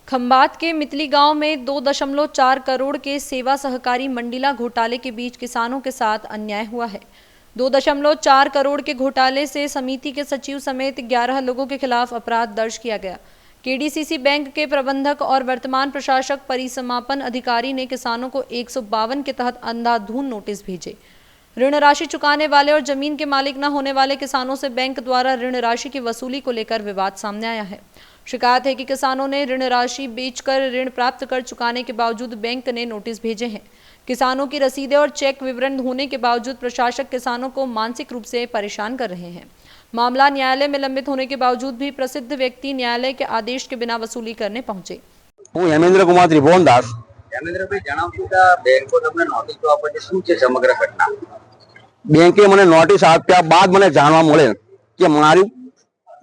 खंबात के मितली गांव में 2.4 करोड़ के सेवा सहकारी मंडला घोटाले के बीच किसानों के साथ अन्याय हुआ है। 2.4 करोड़ के घोटाले से समिति के सचिव समेत 11 लोगों के खिलाफ अपराध दर्ज किया गया। केडीसीसी बैंक के प्रबंधक और वर्तमान प्रशासक परिसमापन अधिकारी ने किसानों को 152 के तहत अंधाधुंध नोटिस भेजे। ऋण राशि चुकाने वाले और जमीन के मालिक न होने वाले किसानों से बैंक द्वारा ऋण राशि की वसूली को लेकर विवाद सामने आया है। शिकायत है कि किसानों ने ऋण राशि बेचकर ऋण प्राप्त कर चुकाने के बावजूद बैंक ने नोटिस भेजे हैं। किसानों की रसीदें और चेक विवरण होने के बावजूद प्रशासक किसानों को मानसिक रूप से परेशान कर रहे हैं। मामला न्यायालय में लंबित होने के बावजूद भी प्रसिद्ध व्यक्ति न्यायालय के आदेश के बिना वसूली करने पहुंचे। हेमेन्द्र कुमार त्रिभुवन दास। બેંકે મને નોટિસ આપ્યા બાદ મને જાણવા મળે કે મારું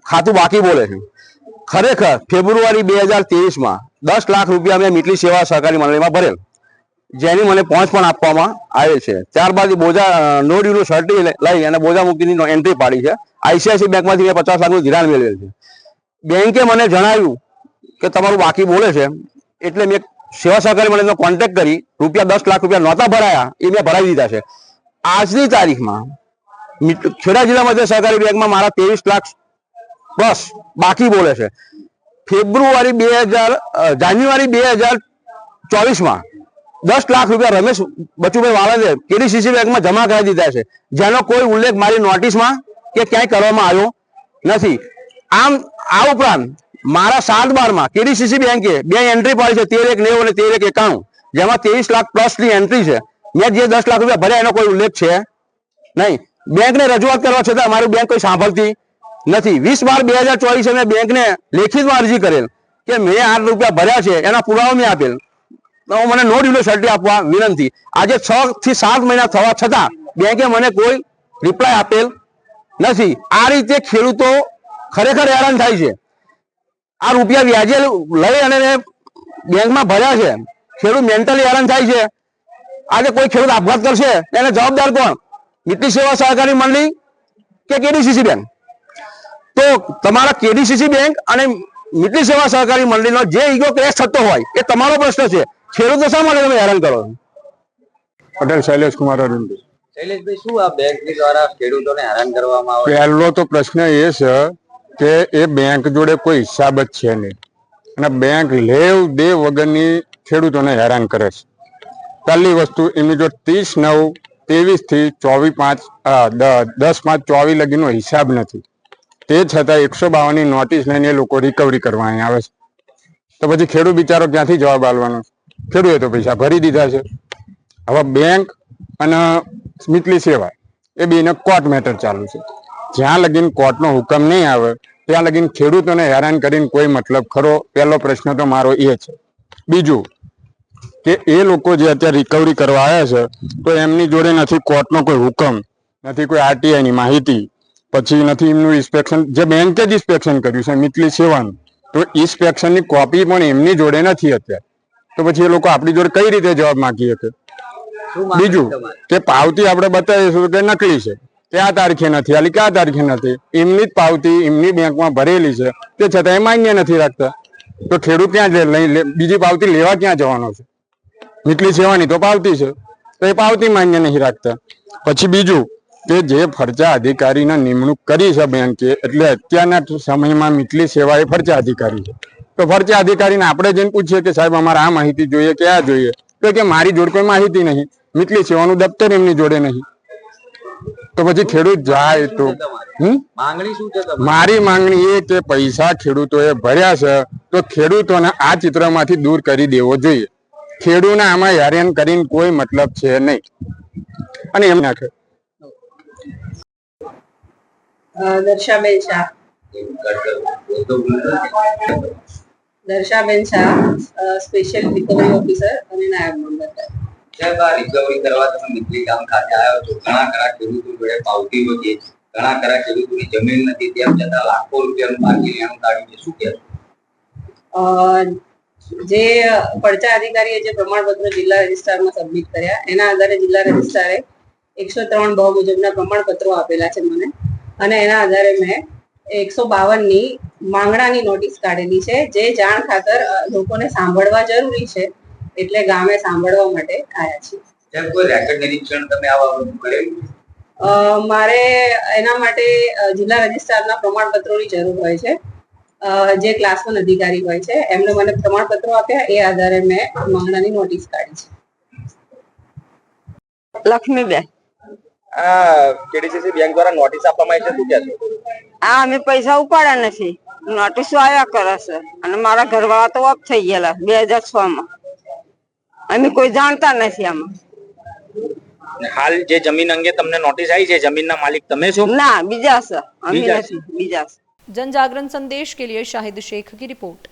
ખાતું બાકી બોલે છે। ખરેખર ફેબ્રુઆરી 2023 માં 10 લાખ રૂપિયા મેં મિટલી સેવા સહકારી મંડળીમાં ભરેલ, જેની મને પહોંચ પણ આપવામાં આવેલ છે। ત્યારબાદ બોજા નો ડ્યુનો સર્ટી લઈ અને બોજા મુક્તિની એન્ટ્રી પાડી છે। આઈસીઆઈસી બેંકમાંથી મેં 50 લાખનું ધિરાણ મેળવેલ છે। બેંકે મને જણાવ્યું કે તમારું બાકી બોલે છે, એટલે મેં સેવા સહકારી મંડળીનો કોન્ટેક્ટ કરી રૂપિયા 10 લાખ રૂપિયા નહોતા ભરાયા એ મેં ભરાવી દીધા છે। આજની તારીખમાં ખેડા જિલ્લા મધ્ય સહકારી બેંકમાં મારા 23 લાખ પ્લસ બાકી બોલે છે। જાન્યુઆરી 2024 માં 10 લાખ રૂપિયા રમેશ બચુભાઈ વાળંદે કેડીસીસી બેંકમાં જમા કરાવી દીધા છે, જેનો કોઈ ઉલ્લેખ મારી નોટિસમાં કે ક્યાંય કરવામાં આવ્યો નથી। આમ આ ઉપરાંત મારા 7/12 કેડીસીસી બેંકે બે એન્ટ્રી પાડી છે, 13/190 અને 13/191, જેમાં 23 લાખ પ્લસની એન્ટ્રી છે। મેં જે 10 લાખ રૂપિયા ભર્યા એનો કોઈ ઉલ્લેખ છે નહીં। બેંકને રજૂઆત કરવા છતાં અમારું બેંક કોઈ સાંભળતી નથી। 20/12/2024 મેં બેંકને લેખિતમાં અરજી કરેલ કે મેં 8 રૂપિયા ભર્યા છે, એના પુરાવા મેં આપેલ, તો મને નો ડ્યુનો સર્ટી આપવા વિનંતી। આજે 6 થી 7 મહિના થવા છતાં બેંકે મને કોઈ રિપ્લાય આપેલ નથી। આ રીતે ખેડૂતો ખરેખર હેરાન થાય છે। આ રૂપિયા વ્યાજે લઈ અને બેંકમાં ભર્યા છે, ખેડૂત મેન્ટલી હેરાન થાય છે। આજે કોઈ ખેડૂત આપઘાત કરશે એને જવાબદાર કોણ? મિટલી સેવા સહકારી મંડળી કે કેડીસીસી બેંક? તો તમારા કેડીસીસી બેંક અને મિટલી સેવા સહકારી મંડળીનો જે ઈગો ક્લેશ થતો હોય એ તમારો પ્રશ્ન છે। ખેડૂતો શા માટે તમે હેરાન કરો? પટેલ શૈલેષ કુમાર અરવિંદ। શૈલેષભાઈ, શું આ બેંક દ્વારા ખેડૂતોને હેરાન કરવામાં આવે? પહેલો તો પ્રશ્ન એ છે કે એ બેંક જોડે કોઈ હિસાબ જ છે નહીં અને બેંક લેવ દેવ વગરની ખેડૂતોને હેરાન કરે છે। પહેલી વસ્તુ, એમની જો 30/9/23 થી 10/5/24 લગીનો હિસાબ નથી, તે છતાં 152 ની નોટિસ લઈને એ લોકો રિકવરી કરવા અહીં આવે છે। તો પછી ખેડૂત બિચારો ક્યાંથી જવાબ આપવાનો? ખેડૂતે તો પૈસા ભરી દીધા છે। હવે બેંક અને મિટલી સેવા એ બેને કોર્ટ મેટર ચાલુ છે। જ્યાં લગીન કોર્ટનો હુકમ નહીં આવે ત્યાં લગીન ખેડૂતોને હેરાન કરીને કોઈ મતલબ ખરો? પહેલો પ્રશ્ન તો મારો એ છે। બીજું કે એ લોકો જે અત્યારે રિકવરી કરવા આવ્યા છે તો એમની જોડે નથી કોર્ટનો કોઈ હુકમ, નથી કોઈ આરટીઆઈની માહિતી, પછી નથી એમનું ઇન્સ્પેક્શન, જે બેંકે જ ઇન્સ્પેક્શન કર્યું છે મિટલી સેવાનું, તો ઇન્સ્પેક્શનની કોપી પણ એમની જોડે નથી અત્યારે। તો પછી એ લોકો આપણી જોડે કઈ રીતે જવાબ માંગી શકે? બીજું કે પાવતી આપણે બતાવીશું કે નકલી છે, કે આ તારીખે નથી આલી, કે આ તારીખે નથી, એમની જ પાવતી એમની બેંકમાં ભરેલી છે, તે છતાં એ માન્ય નથી રાખતા। તો ખેડૂત ક્યાં બીજી પાવતી લેવા ક્યાં જવાનો છે? મિટલી સેવાની તો પાવતી છે, તો એ પાવતી માન્ય નહીં રાખતા। પછી બીજું કે જે ફરજા અધિકારીને નિમણૂક કરી છે બેંકે, એટલે અત્યારના સમયમાં મિટલી સેવા એ ફરજા અધિકારી છે, તો ફરજા અધિકારીને આપણે જઈને પૂછીએ કે સાહેબ અમારે આ માહિતી જોઈએ કે આ જોઈએ, તો કે મારી જોડે કોઈ માહિતી નહીં, મિટલી સેવાનું દફતર એમની જોડે નહીં। તો પછી ખેડૂત જાય તો મારી માંગણી એ કે પૈસા ખેડૂતોએ ભર્યા છે તો ખેડૂતોને આ ચિત્રમાંથી દૂર કરી દેવો જોઈએ। ખેડૂતને આમાં હેરાન કરીને કોઈ મતલબ છે નહીં અને એમ નાખે। દર્શાબેન શાહ, સ્પેશિયલ રિકવરી ઓફિસર અને નાયબ મામલતદાર। સાહેબ, આ રિકવરી કરવા તમે મિટલી ગામ ખાતે આવ્યો છો, ઘણા ખરા ખેડૂતો જોડે પાવતીઓ છે, ઘણા ખરા ખેડૂતોની જમીન નથી, તેમ છતાં લાખો રૂપિયાનું બાકી લેવાનું કાઢ્યું છે, શું કહેશો? જે પડતા અધિકારીએ જે પ્રમાણપત્રો જિલ્લા રજિસ્ટ્રારમાં સબમિટ કર્યા એના આધારે જિલ્લા રજિસ્ટ્રારે 103 બ મુજબના પ્રમાણપત્રો આપેલા છે મને, અને એના આધારે મેં 152 માંગણાની નોટિસ કાઢેલી છે, જે જાણ ખાતર લોકોને સાંભળવા જરૂરી છે, એટલે ગામે સાંભળવા માટે આવ્યા છીએ. સાહેબ, કોઈ રેકર્ડ નિરીક્ષણ તમે આ બાબતનું કરેલું? મારે એના માટે જિલ્લા રજિસ્ટ્રારના પ્રમાણપત્રોની જરૂર હોય છે. જે ક્લાસ 1 અધિકારી હોય છે એમને મને પ્રમાણપત્રો આપ્યા, એ આધારે મેં માંગણાની નોટિસ કાઢી છે. લક્ષ્મીબેન, આ કેડીસીસી બેંક દ્વારા નોટિસ આપવામાં આવી છે, શું કહેશો? આ અમે પૈસા ઉપાડ્યા નથી, નોટિસો આવ્યા કરે છે અને મારા ઘરવાળા તો ઓફ થઈ ગયેલા 2006 માં. અમે કોઈ જાણતા નથી આમાં. હાલ જે જમીન અંગે તમને નોટિસ આવી છે, જમીનના માલિક તમે છો? ના, બીજા છે, અમે નથી, બીજા છે. जन जागरण संदेश के लिए शाहिद शेख की रिपोर्ट।